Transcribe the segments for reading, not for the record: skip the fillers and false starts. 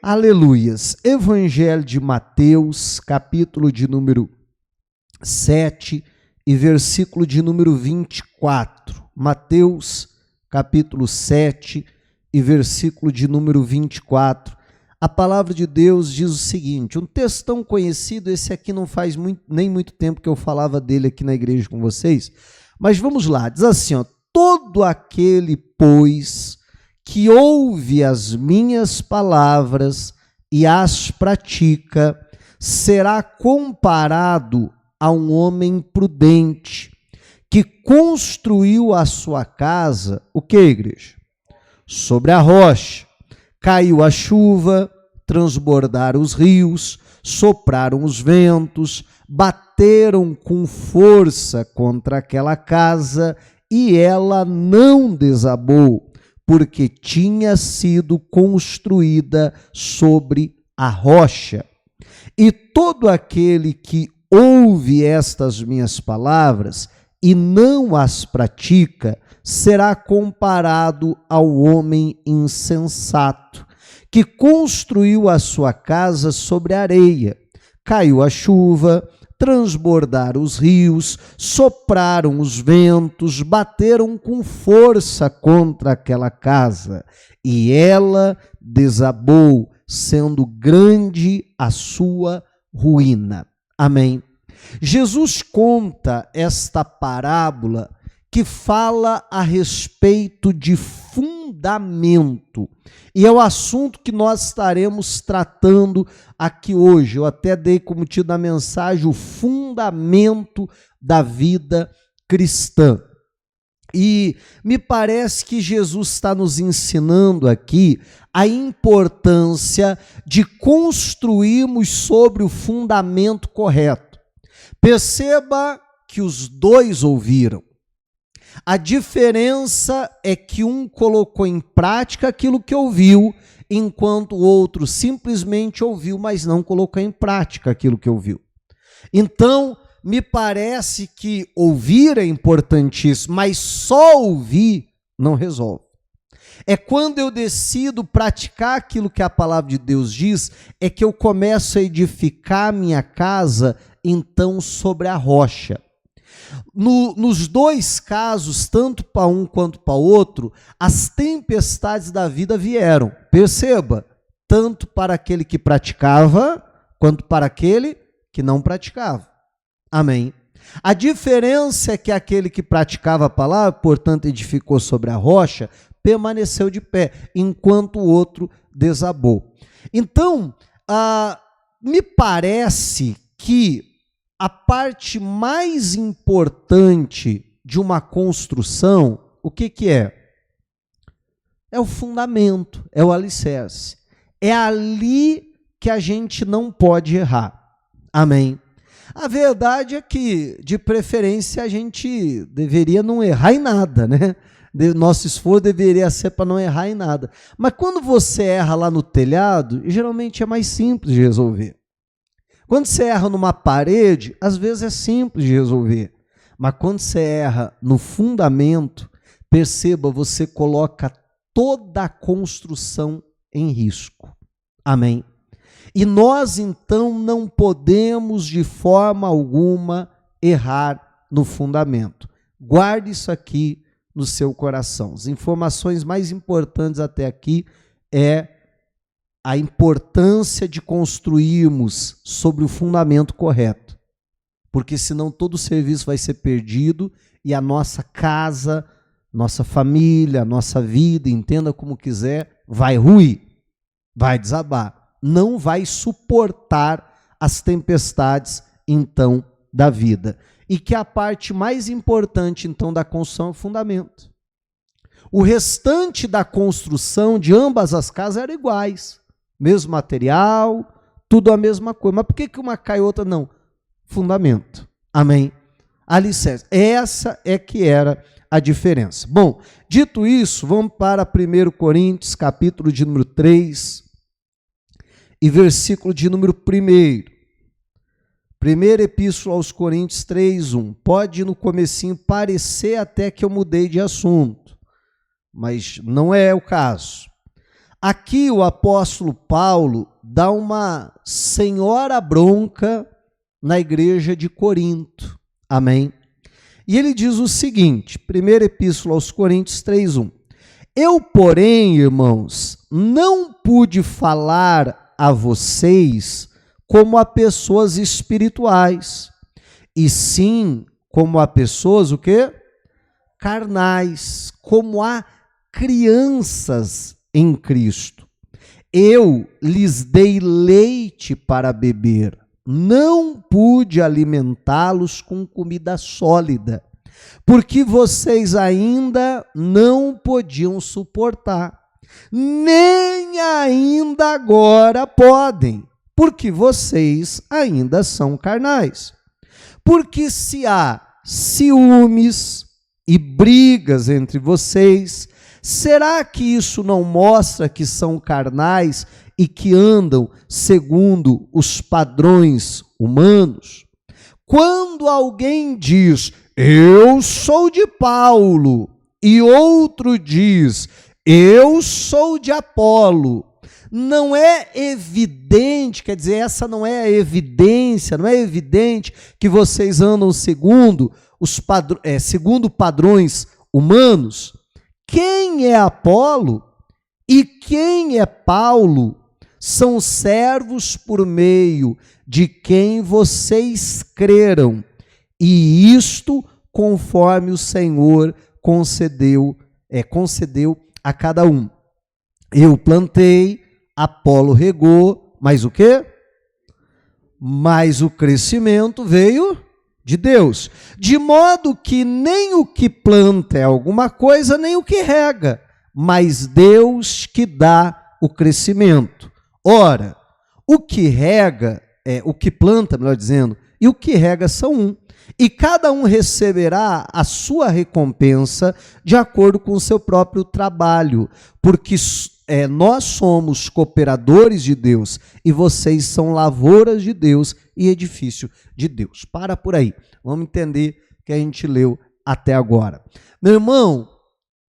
Aleluias. Evangelho de Mateus, capítulo de número 7 e versículo de número 24. Mateus, capítulo 7 e versículo de número 24. A palavra de Deus diz o seguinte, um texto tão conhecido, esse aqui não faz nem muito tempo que eu falava dele aqui na igreja com vocês, mas vamos lá, diz assim, ó, todo aquele, pois, que ouve as minhas palavras e as pratica, será comparado a um homem prudente, que construiu a sua casa, o que, igreja? Sobre a rocha. Caiu a chuva, transbordaram os rios, sopraram os ventos, bateram com força contra aquela casa e ela não desabou, porque tinha sido construída sobre a rocha. E todo aquele que ouve estas minhas palavras e não as pratica, será comparado ao homem insensato, que construiu a sua casa sobre a areia. Caiu a chuva, transbordaram os rios, sopraram os ventos, bateram com força contra aquela casa, e ela desabou, sendo grande a sua ruína. Amém. Jesus conta esta parábola que fala a respeito de fundamento. E é o assunto que nós estaremos tratando aqui hoje. Eu até dei como título da mensagem o fundamento da vida cristã. E me parece que Jesus está nos ensinando aqui a importância de construirmos sobre o fundamento correto. Perceba que os dois ouviram. A diferença é que um colocou em prática aquilo que ouviu, enquanto o outro simplesmente ouviu, mas não colocou em prática aquilo que ouviu. Então, me parece que ouvir é importantíssimo, mas só ouvir não resolve. É quando eu decido praticar aquilo que a palavra de Deus diz, é que eu começo a edificar a minha casa, então, sobre a rocha. Nos dois casos, tanto para um quanto para o outro, as tempestades da vida vieram. Perceba, tanto para aquele que praticava, quanto para aquele que não praticava. Amém. A diferença é que aquele que praticava a palavra, portanto edificou sobre a rocha, permaneceu de pé, enquanto o outro desabou. Então, me parece que a parte mais importante de uma construção, o que é? É o fundamento, é o alicerce. É ali que a gente não pode errar. Amém? A verdade é que, de preferência, a gente deveria não errar em nada, né? Nosso esforço deveria ser para não errar em nada. Mas quando você erra lá no telhado, geralmente é mais simples de resolver. Quando você erra numa parede, às vezes é simples de resolver. Mas quando você erra no fundamento, perceba, você coloca toda a construção em risco. Amém? E nós, então, não podemos de forma alguma errar no fundamento. Guarde isso aqui no seu coração. As informações mais importantes até aqui é a importância de construirmos sobre o fundamento correto, porque senão todo o serviço vai ser perdido e a nossa casa, nossa família, nossa vida, entenda como quiser, vai ruir, vai desabar, não vai suportar as tempestades, então, da vida. E que a parte mais importante, então, da construção é o fundamento. O restante da construção de ambas as casas eram iguais. Mesmo material, tudo a mesma coisa. Mas por que uma cai e outra não? Fundamento. Amém? Alicerce. Essa é que era a diferença. Bom, dito isso, vamos para 1 Coríntios, capítulo de número 3 e versículo de número 1. Primeira epístola aos Coríntios 3:1. Pode no comecinho parecer até que eu mudei de assunto, mas não é o caso. Aqui o apóstolo Paulo dá uma senhora bronca na igreja de Corinto. Amém? E ele diz o seguinte, 1ª Epístola aos Coríntios 3:1. Eu, porém, irmãos, não pude falar a vocês como a pessoas espirituais, e sim como a pessoas, o quê? Carnais, como a crianças em Cristo. Eu lhes dei leite para beber, não pude alimentá-los com comida sólida, porque vocês ainda não podiam suportar, nem ainda agora podem, porque vocês ainda são carnais. Porque se há ciúmes e brigas entre vocês, será que isso não mostra que são carnais e que andam segundo os padrões humanos? Quando alguém diz, eu sou de Paulo, e outro diz, eu sou de Apolo, não é evidente, quer dizer, essa não é a evidência, não é evidente que vocês andam segundo segundo padrões humanos? Quem é Apolo e quem é Paulo são servos por meio de quem vocês creram, e isto conforme o Senhor concedeu a cada um. Eu plantei, Apolo regou, mas o quê? Mas o crescimento veio de Deus. De modo que nem o que planta é alguma coisa, nem o que rega, mas Deus que dá o crescimento. Ora, o que rega, o que planta, melhor dizendo, e o que rega são um. E cada um receberá a sua recompensa de acordo com o seu próprio trabalho, porque nós somos cooperadores de Deus e vocês são lavouras de Deus e edifício de Deus. Para por aí, vamos entender o que a gente leu até agora. Meu irmão,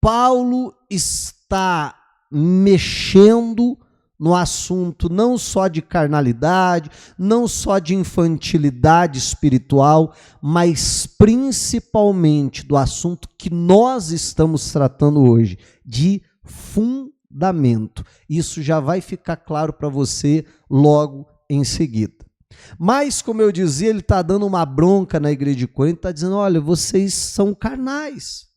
Paulo está mexendo no assunto não só de carnalidade, não só de infantilidade espiritual, mas principalmente do assunto que nós estamos tratando hoje, de fundamento. Isso já vai ficar claro para você logo em seguida. Mas, como eu dizia, ele está dando uma bronca na igreja de Corinto, está dizendo, olha, vocês são carnais.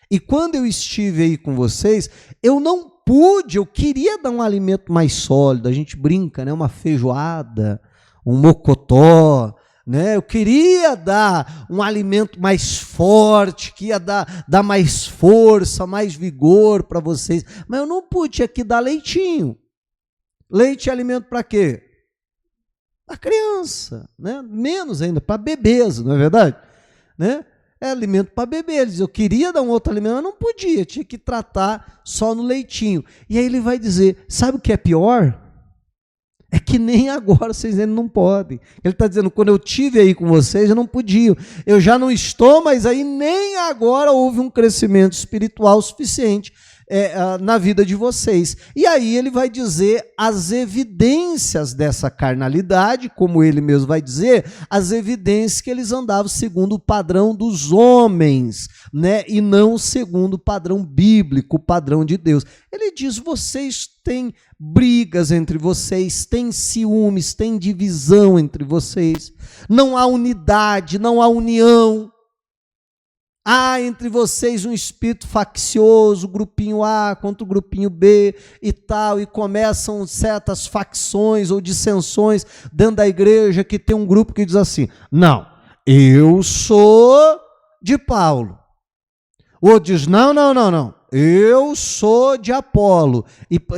E quando eu estive aí com vocês, eu não pude, eu queria dar um alimento mais sólido, a gente brinca, né? Uma feijoada, um mocotó, né? Eu queria dar um alimento mais forte, que ia dar mais força, mais vigor para vocês, mas eu não pude, tinha que dar leitinho. Leite é alimento para quê? Para criança, né? Menos ainda, para bebês, não é verdade? Né? É alimento para bebê. Ele diz, eu queria dar um outro alimento, mas não podia, tinha que tratar só no leitinho. E aí ele vai dizer, sabe o que é pior? É que nem agora vocês ainda não podem. Ele está dizendo, quando eu estive aí com vocês, eu não podia. Eu já não estou, mas aí nem agora houve um crescimento espiritual suficiente na vida de vocês. E aí ele vai dizer as evidências dessa carnalidade, como ele mesmo vai dizer, as evidências que eles andavam segundo o padrão dos homens, né? E não segundo o padrão bíblico, o padrão de Deus. Ele diz, vocês têm brigas entre vocês, têm ciúmes, têm divisão entre vocês, não há unidade, não há união. Há entre vocês um espírito faccioso, grupinho A contra o grupinho B e tal, e começam certas facções ou dissensões dentro da igreja, que tem um grupo que diz assim, não, eu sou de Paulo. O outro diz, não, eu sou de Apolo.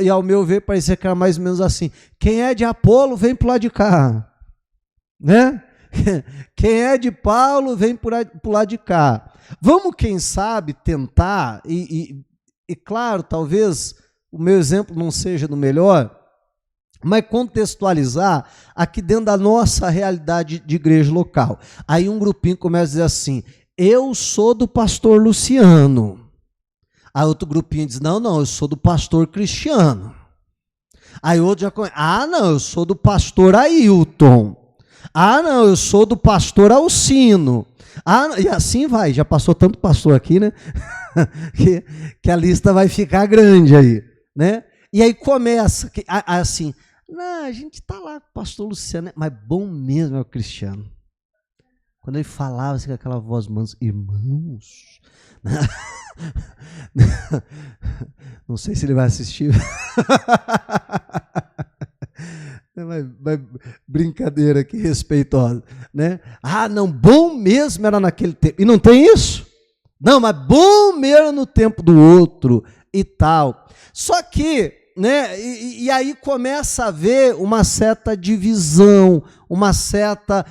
E ao meu ver, parecia que era mais ou menos assim, quem é de Apolo, vem para o lado de cá, né? Quem é de Paulo, vem para o lado de cá. Vamos, quem sabe, tentar, e claro, talvez o meu exemplo não seja do melhor, mas contextualizar aqui dentro da nossa realidade de igreja local. Aí um grupinho começa a dizer assim, eu sou do pastor Luciano. Aí outro grupinho diz, não, eu sou do pastor Cristiano. Aí outro já conhece. Ah, não, eu sou do pastor Ailton. Ah, não, eu sou do pastor Alcino. Ah, e assim vai, já passou tanto pastor aqui, né? que a lista vai ficar grande aí, né? E aí começa, assim, não, a gente tá lá com o pastor Luciano, mas bom mesmo é o Cristiano. Quando ele falava assim, com aquela voz mansa, irmãos, não sei se ele vai assistir, mas brincadeira aqui, respeitosa, né? Ah, não, bom mesmo era naquele tempo, e não tem isso? Não, mas bom mesmo no tempo do outro e tal. Só que, né, e aí começa a haver uma certa divisão, uma certa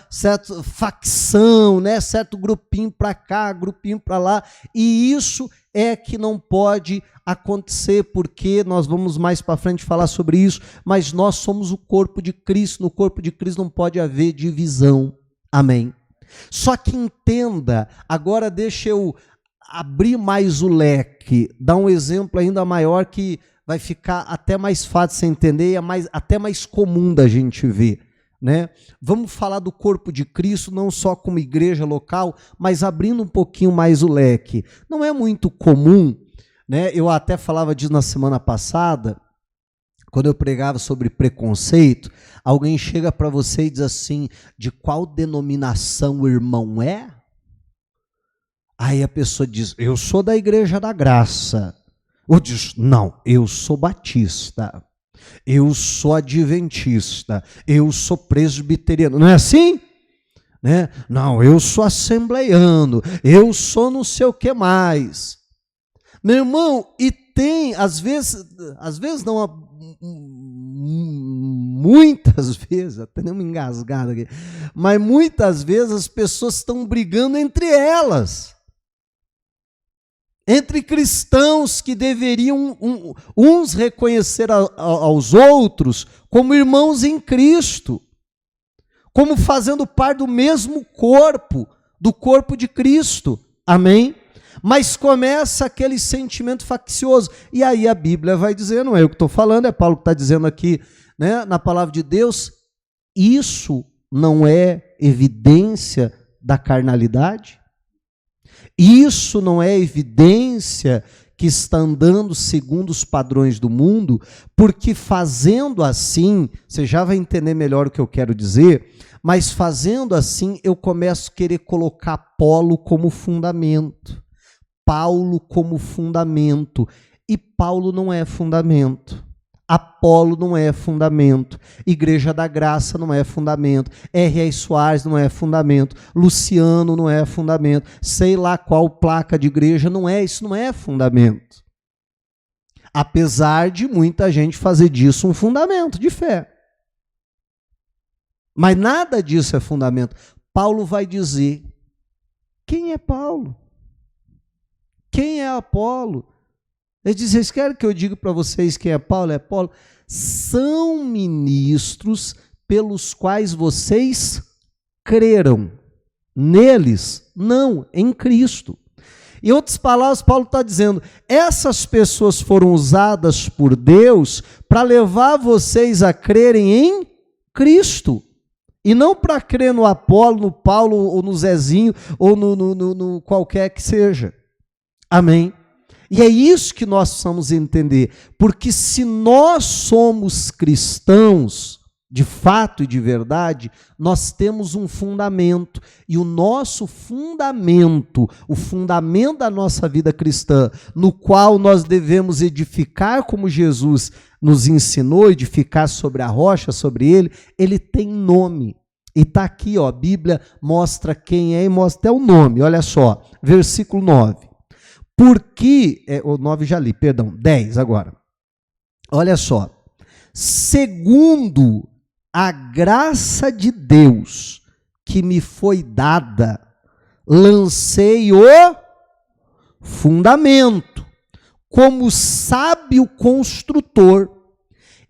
facção, né, certo grupinho para cá, grupinho para lá, e isso é que não pode acontecer, porque nós vamos mais para frente falar sobre isso, mas nós somos o corpo de Cristo, no corpo de Cristo não pode haver divisão, amém? Só que entenda, agora deixa eu abrir mais o leque, dar um exemplo ainda maior que vai ficar até mais fácil de você entender e até mais comum da gente ver, né? Vamos falar do corpo de Cristo não só como igreja local, mas abrindo um pouquinho mais o leque. Não é muito comum, né? Eu até falava disso na semana passada, quando eu pregava sobre preconceito, alguém chega para você e diz assim, de qual denominação o irmão é? Aí a pessoa diz, eu sou da Igreja da Graça. Ou diz, não, eu sou batista, eu sou adventista, eu sou presbiteriano. Não é assim? Né? Não, eu sou assembleiano, eu sou não sei o que mais. Meu irmão, e tem, às vezes não, muitas vezes, até nem uma engasgada aqui, mas muitas vezes as pessoas estão brigando entre elas. Entre cristãos que deveriam uns reconhecer aos outros como irmãos em Cristo, como fazendo parte do mesmo corpo, do corpo de Cristo, amém? Mas começa aquele sentimento faccioso, e aí a Bíblia vai dizer, não é eu que estou falando, é Paulo que está dizendo aqui, né, na palavra de Deus, isso não é evidência da carnalidade? Isso não é evidência que está andando segundo os padrões do mundo, porque fazendo assim, você já vai entender melhor o que eu quero dizer, mas fazendo assim eu começo a querer colocar Apolo como fundamento, Paulo como fundamento, e Paulo não é fundamento. Apolo não é fundamento, Igreja da Graça não é fundamento, R.R. Soares não é fundamento, Luciano não é fundamento, sei lá qual placa de igreja não é, isso não é fundamento. Apesar de muita gente fazer disso um fundamento de fé. Mas nada disso é fundamento. Paulo vai dizer, quem é Paulo? Quem é Apolo? Ele diz, vocês querem que eu diga para vocês quem é Paulo? É Paulo. São ministros pelos quais vocês creram. Neles, não, em Cristo. Em outras palavras, Paulo está dizendo, essas pessoas foram usadas por Deus para levar vocês a crerem em Cristo. E não para crer no Apolo, no Paulo, ou no Zezinho, ou no qualquer que seja. Amém? E é isso que nós precisamos entender, porque se nós somos cristãos, de fato e de verdade, nós temos um fundamento, e o nosso fundamento, o fundamento da nossa vida cristã, no qual nós devemos edificar como Jesus nos ensinou, edificar sobre a rocha, sobre ele tem nome. E está aqui, ó, a Bíblia mostra quem é e mostra até o nome, olha só, versículo 9. Porque, o 9 já li, perdão, 10 agora. Olha só. Segundo a graça de Deus que me foi dada, lancei o fundamento, como sábio construtor,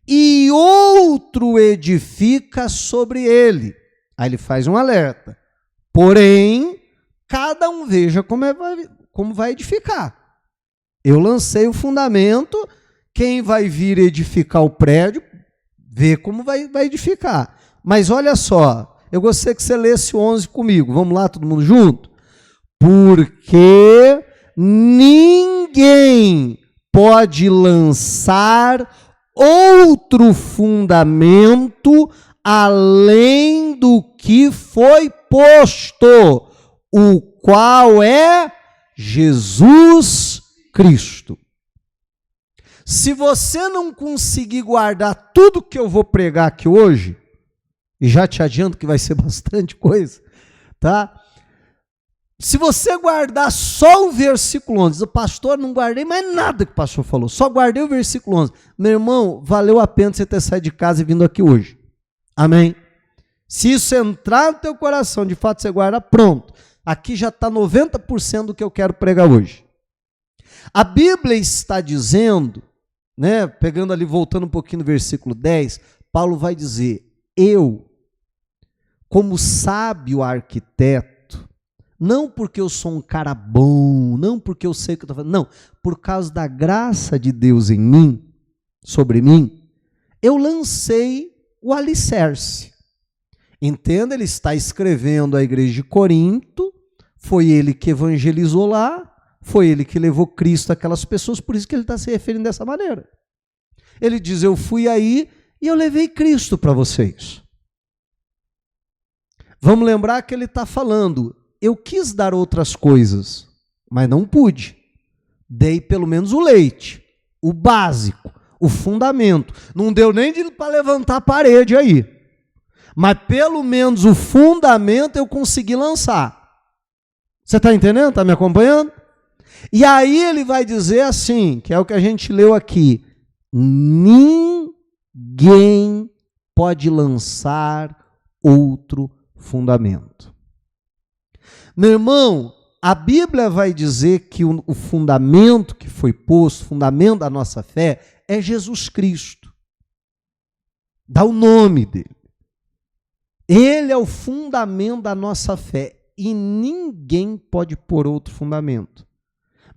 e outro edifica sobre ele. Aí ele faz um alerta. Porém, cada um veja como vai edificar. Eu lancei o fundamento, quem vai vir edificar o prédio, Vê como vai edificar. Mas olha só, eu gostaria que você lesse 11 comigo. Vamos lá, todo mundo junto? Porque ninguém pode lançar outro fundamento além do que foi posto, o qual é Jesus Cristo. Se você não conseguir guardar tudo que eu vou pregar aqui hoje, e já te adianto que vai ser bastante coisa, tá? Se você guardar só o versículo 11, o pastor, não guardei mais nada que o pastor falou, só guardei o versículo 11. Meu irmão, valeu a pena você ter saído de casa e vindo aqui hoje. Amém? Se isso entrar no teu coração, de fato você guarda, pronto. Aqui já está 90% do que eu quero pregar hoje. A Bíblia está dizendo, né, pegando ali, voltando um pouquinho no versículo 10, Paulo vai dizer, eu, como sábio arquiteto, não porque eu sou um cara bom, não porque eu sei o que eu estou fazendo, não, por causa da graça de Deus em mim, sobre mim, eu lancei o alicerce. Entenda, ele está escrevendo à igreja de Corinto, foi ele que evangelizou lá, foi ele que levou Cristo àquelas pessoas, por isso que ele está se referindo dessa maneira. Ele diz, eu fui aí e eu levei Cristo para vocês. Vamos lembrar que ele está falando, eu quis dar outras coisas, mas não pude. Dei pelo menos o leite, o básico, o fundamento. Não deu nem para levantar a parede aí. Mas pelo menos o fundamento eu consegui lançar. Você está entendendo? Está me acompanhando? E aí ele vai dizer assim, que é o que a gente leu aqui, ninguém pode lançar outro fundamento. Meu irmão, a Bíblia vai dizer que o fundamento que foi posto, o fundamento da nossa fé, é Jesus Cristo. Dá o nome dele. Ele é o fundamento da nossa fé e ninguém pode pôr outro fundamento.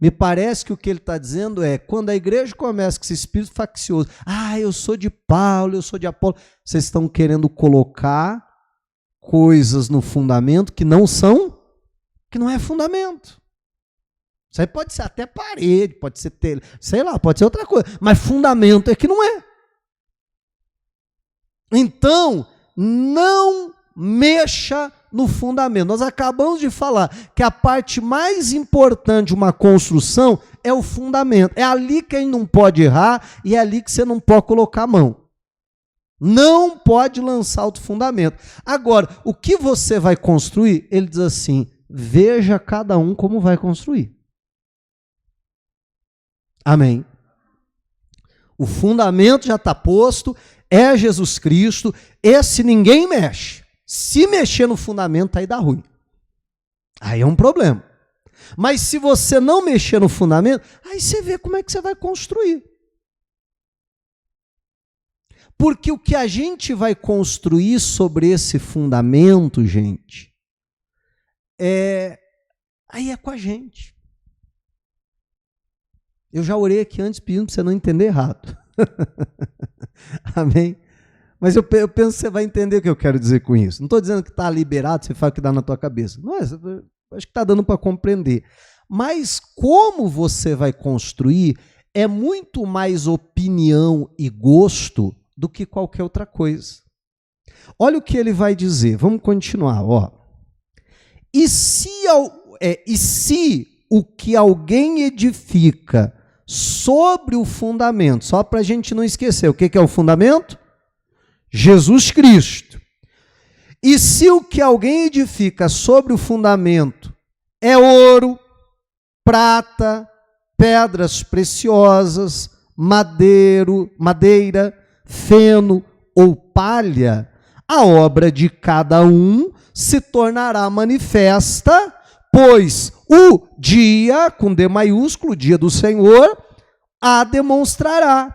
Me parece que o que ele está dizendo é, quando a igreja começa com esse espírito faccioso, eu sou de Paulo, eu sou de Apolo, vocês estão querendo colocar coisas no fundamento que não são, que não é fundamento. Isso aí pode ser até parede, pode ser telha, sei lá, pode ser outra coisa, mas fundamento é que não é. Então, não mexa no fundamento. Nós acabamos de falar que a parte mais importante de uma construção é o fundamento. É ali que a gente não pode errar e é ali que você não pode colocar a mão. Não pode lançar outro fundamento. Agora, o que você vai construir? Ele diz assim, veja cada um como vai construir. Amém. O fundamento já está posto, é Jesus Cristo, esse ninguém mexe. Se mexer no fundamento, aí dá ruim. Aí é um problema. Mas se você não mexer no fundamento, aí você vê como é que você vai construir. Porque o que a gente vai construir sobre esse fundamento, gente, aí é com a gente. Eu já orei aqui antes pedindo para você não entender errado. Amém? Mas eu penso que você vai entender o que eu quero dizer com isso. Não estou dizendo que está liberado, você faz o que dá na tua cabeça. Não é, acho que está dando para compreender. Mas como você vai construir é muito mais opinião e gosto do que qualquer outra coisa. Olha o que ele vai dizer. Vamos continuar. Ó. E se o que alguém edifica sobre o fundamento, só para a gente não esquecer, o que é o fundamento? Jesus Cristo. E se o que alguém edifica sobre o fundamento é ouro, prata, pedras preciosas, madeira, feno ou palha, a obra de cada um se tornará manifesta, pois o dia, com D maiúsculo, o dia do Senhor, a demonstrará.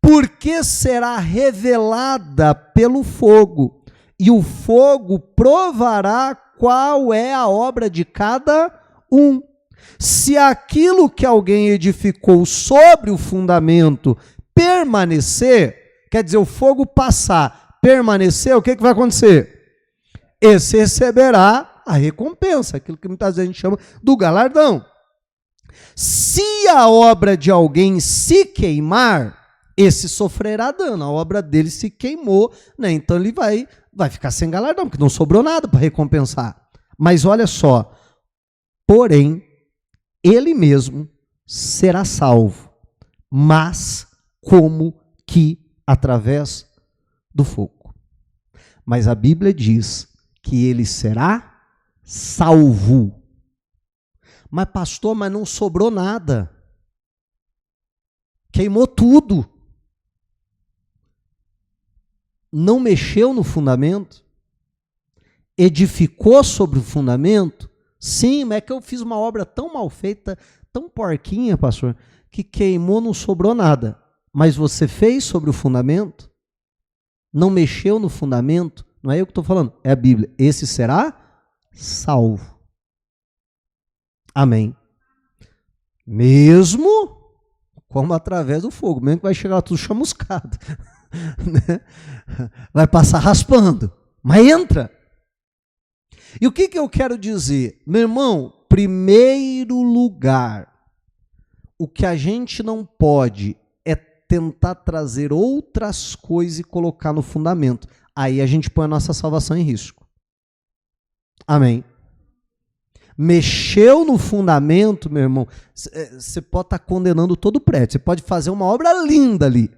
Porque será revelada pelo fogo, e o fogo provará qual é a obra de cada um. Se aquilo que alguém edificou sobre o fundamento permanecer, o Quer dizer, o fogo passar, permanecer, o que vai acontecer? Esse receberá a recompensa, aquilo que muitas vezes a gente chama do galardão. Se a obra de alguém se queimar, esse sofrerá dano, a obra dele se queimou, né? Então ele vai ficar sem galardão, porque não sobrou nada para recompensar. Mas olha só, porém, ele mesmo será salvo, mas como que através do fogo. Mas a Bíblia diz que ele será salvo. Mas pastor, mas não sobrou nada. Queimou tudo. Não mexeu no fundamento? Edificou sobre o fundamento? Sim, mas é que eu fiz uma obra tão mal feita, tão porquinha, pastor, que queimou, não sobrou nada. Mas você fez sobre o fundamento? Não mexeu no fundamento? Não é eu que estou falando, é a Bíblia. Esse será salvo. Amém. Mesmo como através do fogo, mesmo que vai chegar tudo chamuscado, né? Vai passar raspando, mas entra. E o que eu quero dizer? Meu irmão, primeiro lugar, o que a gente não pode é tentar trazer outras coisas e colocar no fundamento. Aí a gente põe a nossa salvação em risco. Amém. Mexeu no fundamento, meu irmão, você pode estar condenando todo o prédio, você pode fazer uma obra linda ali,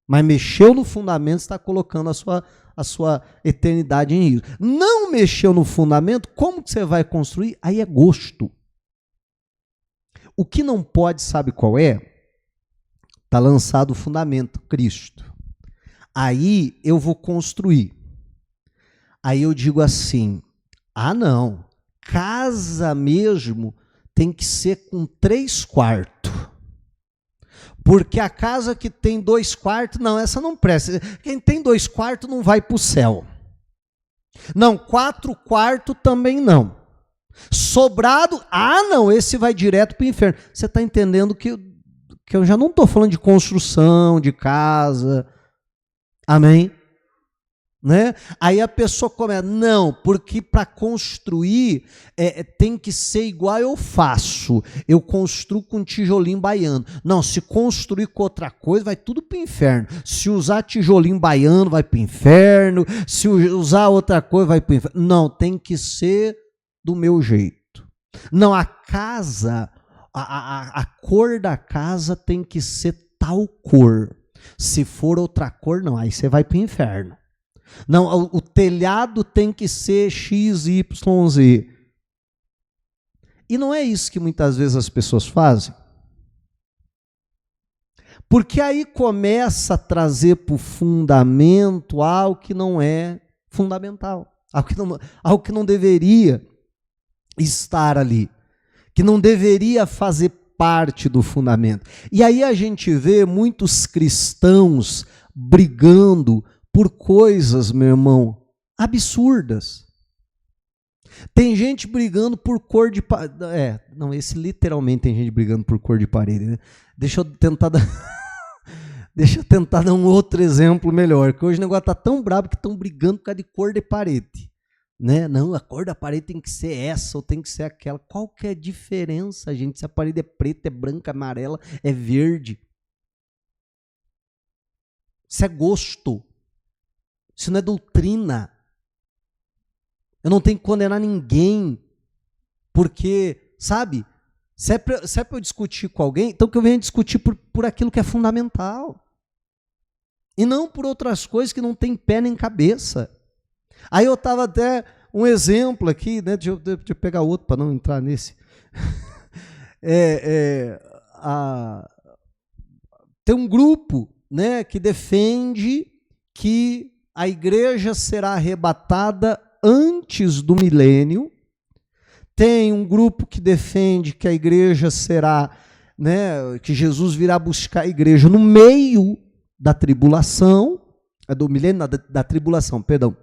mas mexeu no fundamento, está colocando a sua eternidade em risco. Não mexeu no fundamento, como que você vai construir? Aí é gosto. O que não pode, sabe qual é? Está lançado o fundamento, Cristo. Aí eu vou construir. Aí eu digo assim, não, casa mesmo tem que ser com 3 quartos. Porque a casa que tem 2 quartos, não, essa não presta. Quem tem 2 quartos não vai para o céu. Não, 4 quartos também não. Sobrado, não, esse vai direto para o inferno. Você está entendendo que eu já não estou falando de construção, de casa. Amém? Né? Aí a pessoa começa, não, porque para construir tem que ser igual eu faço. Eu construo com tijolinho baiano. Não, se construir com outra coisa, vai tudo para o inferno. Se usar tijolinho baiano, vai para o inferno. Se usar outra coisa, vai para o inferno. Não, tem que ser do meu jeito. Não, a casa, a cor da casa tem que ser tal cor. Se for outra cor, não, aí você vai para o inferno. Não, o telhado tem que ser X, Y, Z. E não é isso que muitas vezes as pessoas fazem? Porque aí começa a trazer para o fundamento algo que não é fundamental, algo que não deveria estar ali, que não deveria fazer parte do fundamento. E aí a gente vê muitos cristãos brigando por coisas, meu irmão, absurdas. Tem gente brigando por cor de parede. Não, esse literalmente tem gente brigando por cor de parede, né? Deixa eu tentar dar um outro exemplo melhor, que hoje o negócio está tão brabo que estão brigando por causa de cor de parede. Né? Não, a cor da parede tem que ser essa ou tem que ser aquela. Qual que é a diferença, gente? Se a parede é preta, é branca, amarela, é verde. Isso é gosto. Isso não é doutrina. Eu não tenho que condenar ninguém, porque, sabe, se é para eu discutir com alguém, então que eu venha discutir por aquilo que é fundamental. E não por outras coisas que não tem pé nem cabeça. Aí eu estava até um exemplo aqui, né? Deixa eu pegar outro para não entrar nesse. Tem um grupo, né, que defende que a igreja será arrebatada antes do milênio. Tem um grupo que defende que a igreja será, né, que Jesus virá buscar a igreja no meio da tribulação, do milênio, da tribulação, perdão.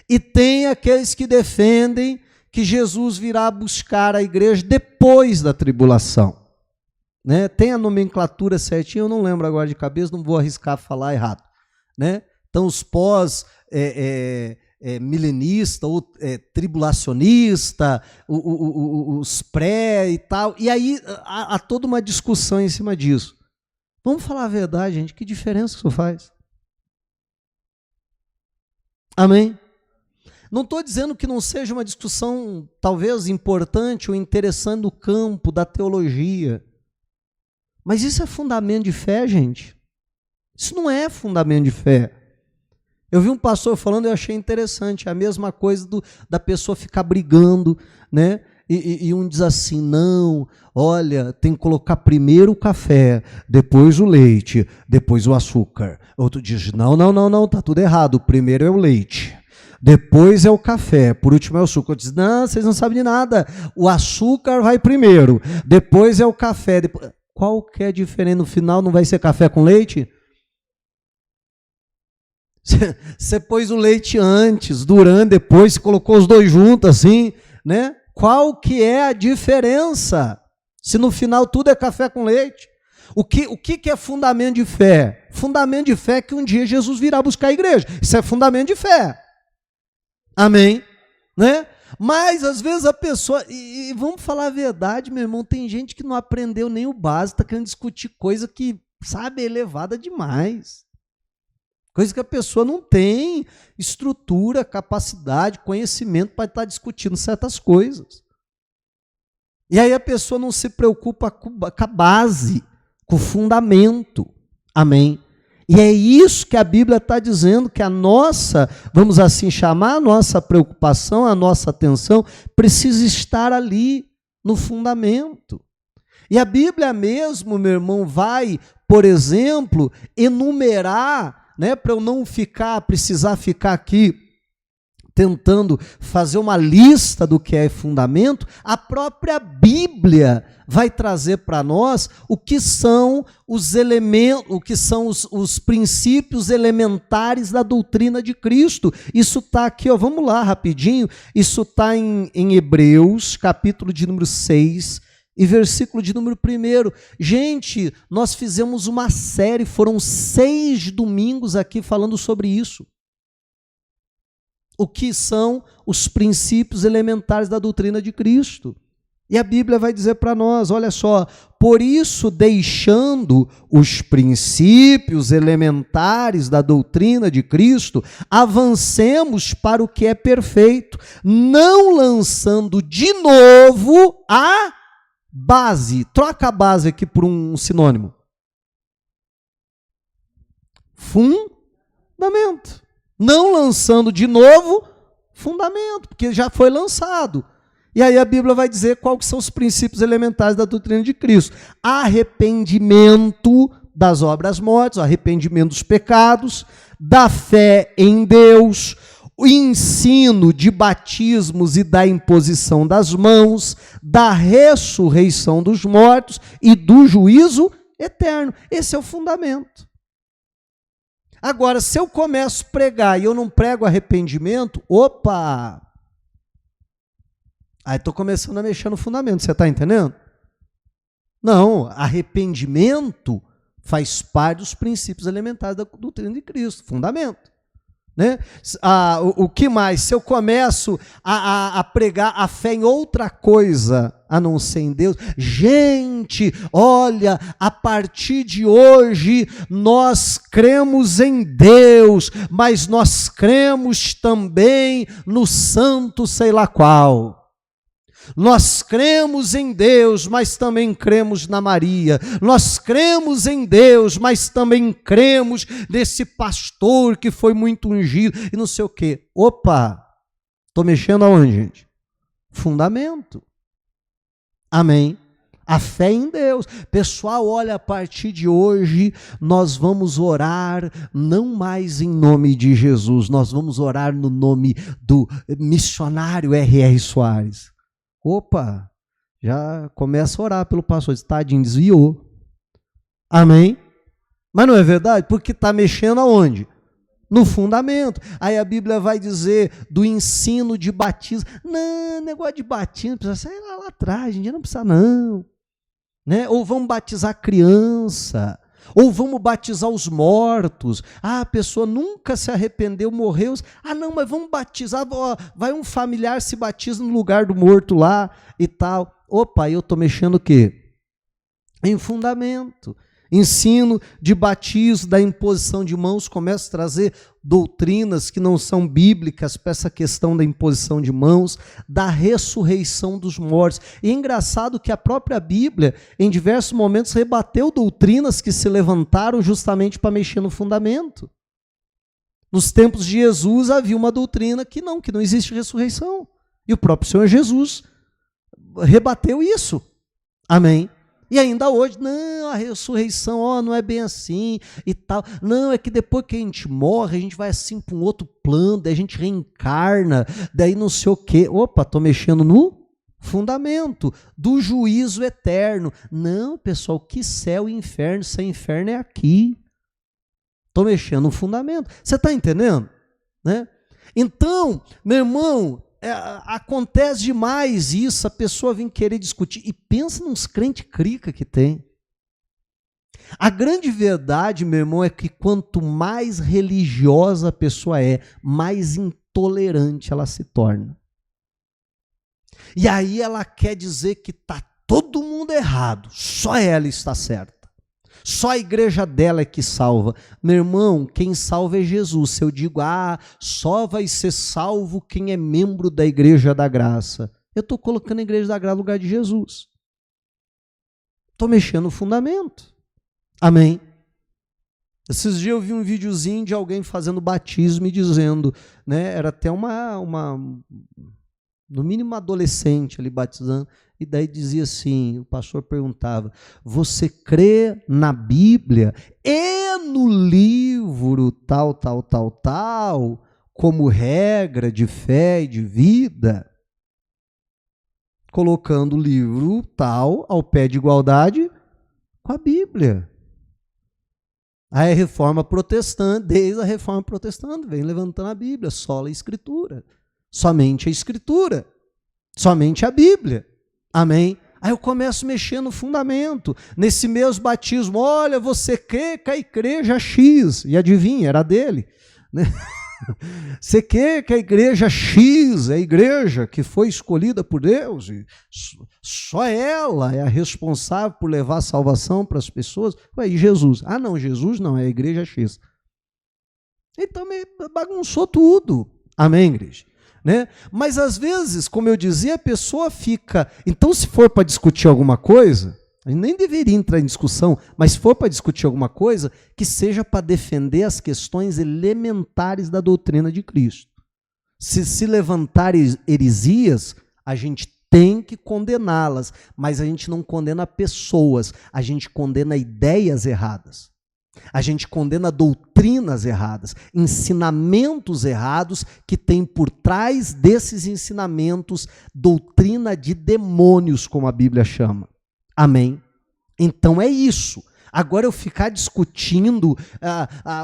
E tem aqueles que defendem que Jesus virá buscar a igreja depois da tribulação. né? Tem a nomenclatura certinha, eu não lembro agora de cabeça, não vou arriscar falar errado, né? Então, os pós-milenista ou tribulacionista, os pré e tal, e aí há toda uma discussão em cima disso. Vamos falar a verdade, gente, que diferença isso faz? Amém? Não estou dizendo que não seja uma discussão talvez importante ou interessante no campo da teologia, mas isso é fundamento de fé, gente? Isso não é fundamento de fé. Eu vi um pastor falando, eu achei interessante, a mesma coisa da pessoa ficar brigando, né? E um diz assim, não, olha, tem que colocar primeiro o café, depois o leite, depois o açúcar. Outro diz, não, tá tudo errado, o primeiro é o leite, depois é o café, por último é o açúcar. Eu disse, não, vocês não sabem de nada, o açúcar vai primeiro, depois é o café. Depois... Qual que é a diferença? No final não vai ser café com leite? Você pôs o leite antes, durante, depois, você colocou os dois juntos assim, né? Qual que é a diferença? Se no final tudo é café com leite. O que é fundamento de fé? Fundamento de fé é que um dia Jesus virá buscar a igreja. Isso é fundamento de fé. Amém? Né? Mas, às vezes, a pessoa... E vamos falar a verdade, meu irmão, tem gente que não aprendeu nem o básico, está querendo discutir coisa que, sabe, é elevada demais. Coisa que a pessoa não tem estrutura, capacidade, conhecimento para estar discutindo certas coisas. E aí a pessoa não se preocupa com a base, com o fundamento. Amém? E é isso que a Bíblia está dizendo, que a nossa, vamos assim chamar, a nossa preocupação, a nossa atenção, precisa estar ali, no fundamento. E a Bíblia mesmo, meu irmão, vai, por exemplo, enumerar, né, para eu não precisar ficar aqui tentando fazer uma lista do que é fundamento, a própria Bíblia vai trazer para nós o que são os elementos, o que são os princípios elementares da doutrina de Cristo. Isso está aqui, ó, vamos lá rapidinho, isso está em Hebreus, capítulo de número 6, e versículo de número 1. Gente, nós fizemos uma série, foram 6 domingos aqui falando sobre isso. O que são os princípios elementares da doutrina de Cristo. E a Bíblia vai dizer para nós, olha só, por isso, deixando os princípios elementares da doutrina de Cristo, avancemos para o que é perfeito, não lançando de novo a base. Troca a base aqui por um sinônimo. Fundamento. Não lançando de novo fundamento, porque já foi lançado. E aí a Bíblia vai dizer quais são os princípios elementares da doutrina de Cristo. Arrependimento das obras mortas, arrependimento dos pecados, da fé em Deus, o ensino de batismos e da imposição das mãos, da ressurreição dos mortos e do juízo eterno. Esse é o fundamento. Agora, se eu começo a pregar e eu não prego arrependimento, opa! Aí estou começando a mexer no fundamento, você está entendendo? Não, arrependimento faz parte dos princípios elementares da doutrina de Cristo, fundamento. Né? O que mais? Se eu começo a pregar a fé em outra coisa, a não ser em Deus, gente, olha, a partir de hoje nós cremos em Deus, mas nós cremos também no santo sei lá qual. Nós cremos em Deus, mas também cremos na Maria. Nós cremos em Deus, mas também cremos nesse pastor que foi muito ungido e não sei o quê. Opa! Estou mexendo aonde, gente? Fundamento. Amém? A fé em Deus. Pessoal, olha, a partir de hoje nós vamos orar não mais em nome de Jesus, nós vamos orar no nome do missionário R.R. Soares. Opa, já começa a orar pelo pastor, tadinho, desviou. Amém? Mas não é verdade? Porque está mexendo aonde? No fundamento. Aí a Bíblia vai dizer do ensino de batismo. Não, negócio de batismo, precisa sair lá atrás, a gente não precisa não. né? Ou vamos batizar criança, ou vamos batizar os mortos. Ah, a pessoa nunca se arrependeu, morreu. Ah, não, mas vamos batizar, vai um familiar se batiza no lugar do morto lá e tal. Opa, eu estou mexendo o quê? Em fundamento. Ensino de batismo, da imposição de mãos, começa a trazer doutrinas que não são bíblicas para essa questão da imposição de mãos, da ressurreição dos mortos. E é engraçado que a própria Bíblia, em diversos momentos, rebateu doutrinas que se levantaram justamente para mexer no fundamento. Nos tempos de Jesus havia uma doutrina que não existe ressurreição. E o próprio Senhor Jesus rebateu isso. Amém? E ainda hoje, não, a ressurreição, não é bem assim e tal. Não, é que depois que a gente morre, a gente vai assim para um outro plano, daí a gente reencarna, daí não sei o quê. Opa, estou mexendo no fundamento do juízo eterno. Não, pessoal, que céu e inferno? Se é inferno é aqui. Estou mexendo no fundamento. Você está entendendo? Né? Então, meu irmão, acontece demais isso, a pessoa vem querer discutir, e pensa nos crentes crica que tem. A grande verdade, meu irmão, é que quanto mais religiosa a pessoa é, mais intolerante ela se torna. E aí ela quer dizer que está todo mundo errado, só ela está certa. Só a igreja dela é que salva. Meu irmão, quem salva é Jesus. Se eu digo, só vai ser salvo quem é membro da igreja da graça, eu estou colocando a igreja da graça no lugar de Jesus. Estou mexendo no fundamento. Amém? Esses dias eu vi um videozinho de alguém fazendo batismo e dizendo, né, era até no mínimo uma adolescente ali batizando, e daí dizia assim, o pastor perguntava, você crê na Bíblia e no livro tal, como regra de fé e de vida? Colocando o livro tal ao pé de igualdade com a Bíblia. Aí a reforma protestante, desde a reforma protestante, vem levantando a Bíblia, sola a Escritura. Somente a Escritura, somente a Bíblia. Amém? Aí eu começo a mexer no fundamento, nesse mesmo batismo. Olha, você crê que a igreja X, e adivinha, era dele, né? Você crê que a igreja X é a igreja que foi escolhida por Deus, e só ela é a responsável por levar a salvação para as pessoas? E Jesus? Não, Jesus não, é a igreja X. Então me bagunçou tudo. Amém, igreja? Né? Mas às vezes, como eu dizia, a pessoa fica... Então, se for para discutir alguma coisa, a gente nem deveria entrar em discussão, mas se for para discutir alguma coisa, que seja para defender as questões elementares da doutrina de Cristo. Se levantar heresias, a gente tem que condená-las, mas a gente não condena pessoas, a gente condena ideias erradas. A gente condena doutrinas erradas, ensinamentos errados que tem por trás desses ensinamentos doutrina de demônios, como a Bíblia chama. Amém? Então é isso. Agora eu ficar discutindo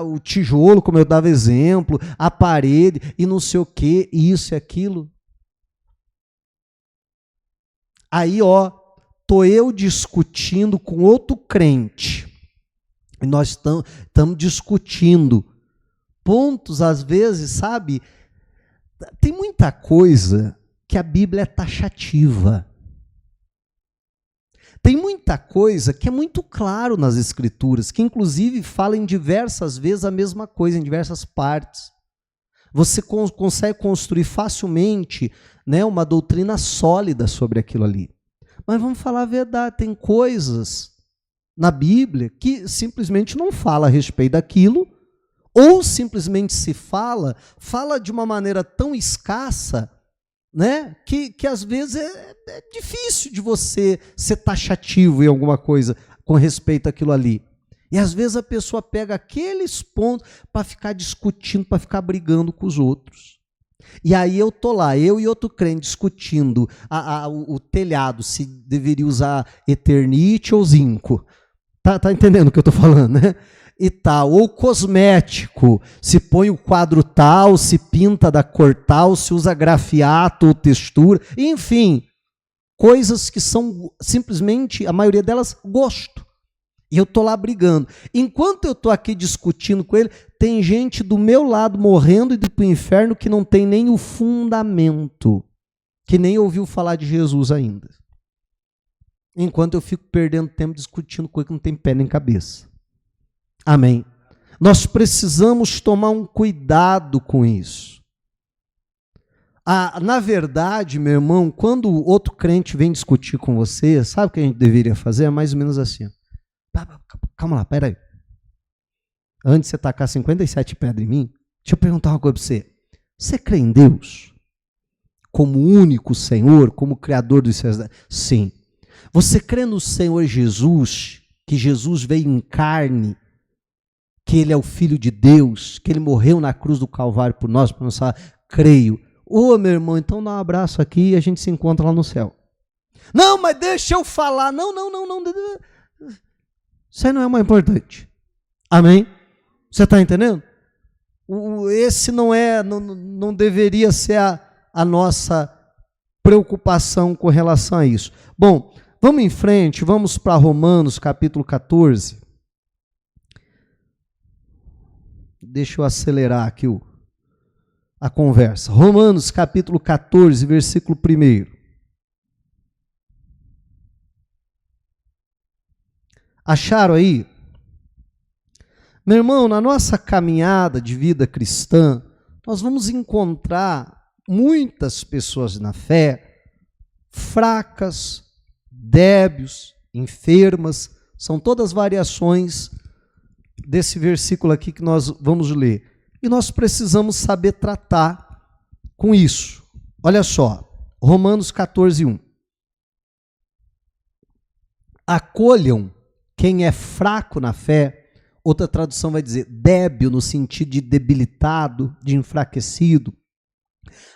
o tijolo, como eu dava exemplo, a parede e não sei o que, isso e aquilo. Aí, tô eu discutindo com outro crente. E nós estamos discutindo pontos, às vezes, sabe? Tem muita coisa que a Bíblia é taxativa. Tem muita coisa que é muito claro nas Escrituras, que inclusive fala em diversas vezes a mesma coisa, em diversas partes. Você consegue construir facilmente, né, uma doutrina sólida sobre aquilo ali. Mas vamos falar a verdade, tem coisas na Bíblia que simplesmente não fala a respeito daquilo, ou simplesmente se fala de uma maneira tão escassa, né, que às vezes é difícil de você ser taxativo em alguma coisa com respeito àquilo ali. E às vezes a pessoa pega aqueles pontos para ficar discutindo, para ficar brigando com os outros. E aí eu tô lá, eu e outro crente discutindo o telhado, se deveria usar Eternite ou zinco. Tá entendendo o que eu estou falando, né? E tal, ou cosmético, se põe o quadro tal, se pinta da cor tal, se usa grafiato ou textura, enfim. coisas que são simplesmente, a maioria delas, gosto. E eu estou lá brigando. Enquanto eu estou aqui discutindo com ele, tem gente do meu lado morrendo e indo para o inferno que não tem nem o fundamento, que nem ouviu falar de Jesus ainda. Enquanto eu fico perdendo tempo discutindo coisa que não tem pé nem cabeça. Amém. Nós precisamos tomar um cuidado com isso. Na verdade, meu irmão, quando outro crente vem discutir com você, sabe o que a gente deveria fazer? É mais ou menos assim. Calma lá, peraí. Antes de você tacar 57 pedras em mim, deixa eu perguntar uma coisa para você. Você crê em Deus? Como único Senhor, como Criador dos céus? Sim. Você crê no Senhor Jesus, que Jesus veio em carne, que Ele é o Filho de Deus, que Ele morreu na cruz do Calvário por nós, para nos salvar? Creio. Ô, meu irmão, então dá um abraço aqui e a gente se encontra lá no céu. Não, mas deixa eu falar. Não. Isso aí não é mais importante. Amém? Você está entendendo? Esse não deveria ser a nossa preocupação com relação a isso. Bom, vamos em frente, vamos para Romanos, capítulo 14. Deixa eu acelerar aqui a conversa. Romanos, capítulo 14, versículo 1. Acharam aí? Meu irmão, na nossa caminhada de vida cristã, nós vamos encontrar muitas pessoas na fé fracas, débeis, enfermas, são todas variações desse versículo aqui que nós vamos ler. E nós precisamos saber tratar com isso. Olha só, Romanos 14, 1. Acolham quem é fraco na fé, outra tradução vai dizer débil, no sentido de debilitado, de enfraquecido.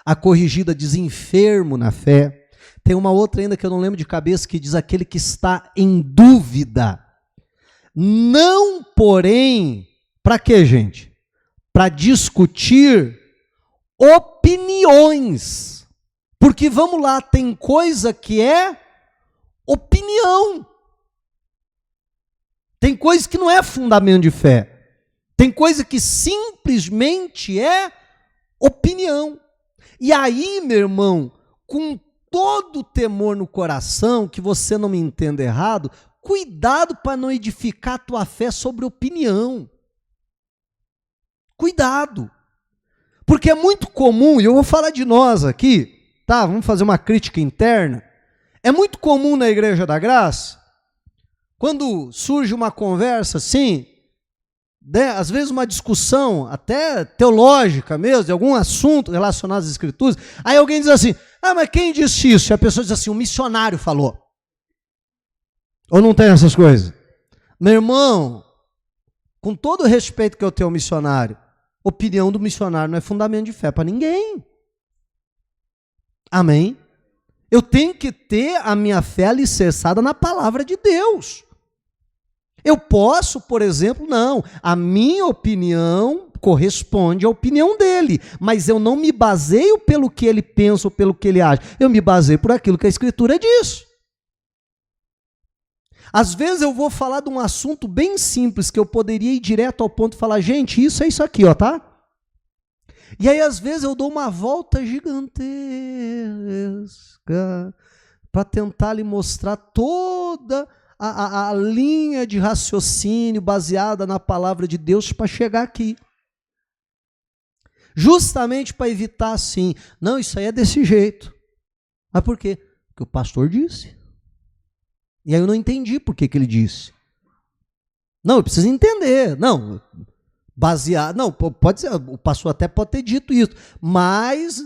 A corrigida diz enfermo na fé. Tem uma outra ainda que eu não lembro de cabeça, que diz aquele que está em dúvida. Não, porém, para quê, gente? Para discutir opiniões. Porque, vamos lá, tem coisa que é opinião. Tem coisa que não é fundamento de fé. Tem coisa que simplesmente é opinião. E aí, meu irmão, com todo o temor no coração, que você não me entenda errado, cuidado para não edificar a tua fé sobre opinião. Cuidado. Porque é muito comum, e eu vou falar de nós aqui, tá? Vamos fazer uma crítica interna. É muito comum na Igreja da Graça, quando surge uma conversa assim, às vezes uma discussão até teológica mesmo, de algum assunto relacionado às Escrituras, aí alguém diz assim, mas quem disse isso? E a pessoa diz assim, o missionário falou. Ou não tem essas coisas? Meu irmão, com todo o respeito que eu tenho ao missionário, opinião do missionário não é fundamento de fé para ninguém. Amém? Eu tenho que ter a minha fé alicerçada na palavra de Deus. Eu posso, por exemplo, não, a minha opinião corresponde à opinião dele, mas eu não me baseio pelo que ele pensa ou pelo que ele acha, eu me baseio por aquilo que a Escritura diz. Às vezes eu vou falar de um assunto bem simples, que eu poderia ir direto ao ponto e falar, gente, isso é isso aqui, ó, tá? E aí, às vezes, eu dou uma volta gigantesca para tentar lhe mostrar toda a linha de raciocínio baseada na palavra de Deus para chegar aqui. Justamente para evitar assim, não, isso aí é desse jeito. Mas por quê? Porque o pastor disse. E aí eu não entendi por que ele disse. Não, eu preciso entender. Não, baseado, não, pode ser, o pastor até pode ter dito isso, mas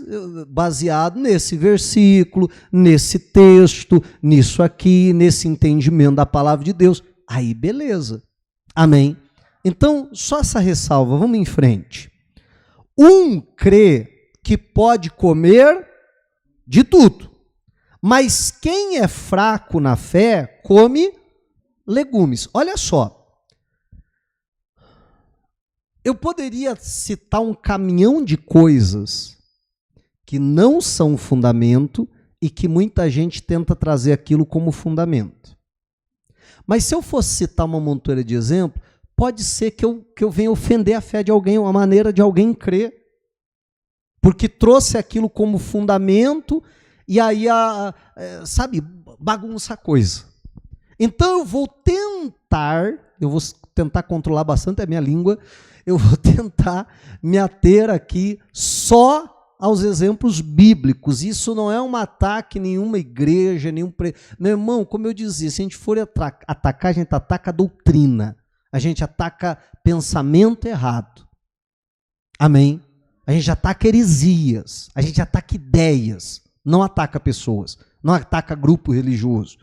baseado nesse versículo, nesse texto, nisso aqui, nesse entendimento da palavra de Deus, aí beleza, amém? Então, só essa ressalva, vamos em frente. Um crê que pode comer de tudo, mas quem é fraco na fé, come legumes. Olha só, eu poderia citar um caminhão de coisas que não são fundamento e que muita gente tenta trazer aquilo como fundamento. Mas se eu fosse citar uma montoeira de exemplo, pode ser que eu venha ofender a fé de alguém, uma maneira de alguém crer, porque trouxe aquilo como fundamento e aí, sabe, bagunça a coisa. Então eu vou tentar controlar bastante a minha língua, eu vou tentar me ater aqui só aos exemplos bíblicos. Isso não é um ataque a nenhuma igreja, Meu irmão, como eu dizia, se a gente for atacar, a gente ataca a doutrina, a gente ataca pensamento errado. Amém? A gente ataca heresias, a gente ataca ideias, não ataca pessoas, não ataca grupo religioso.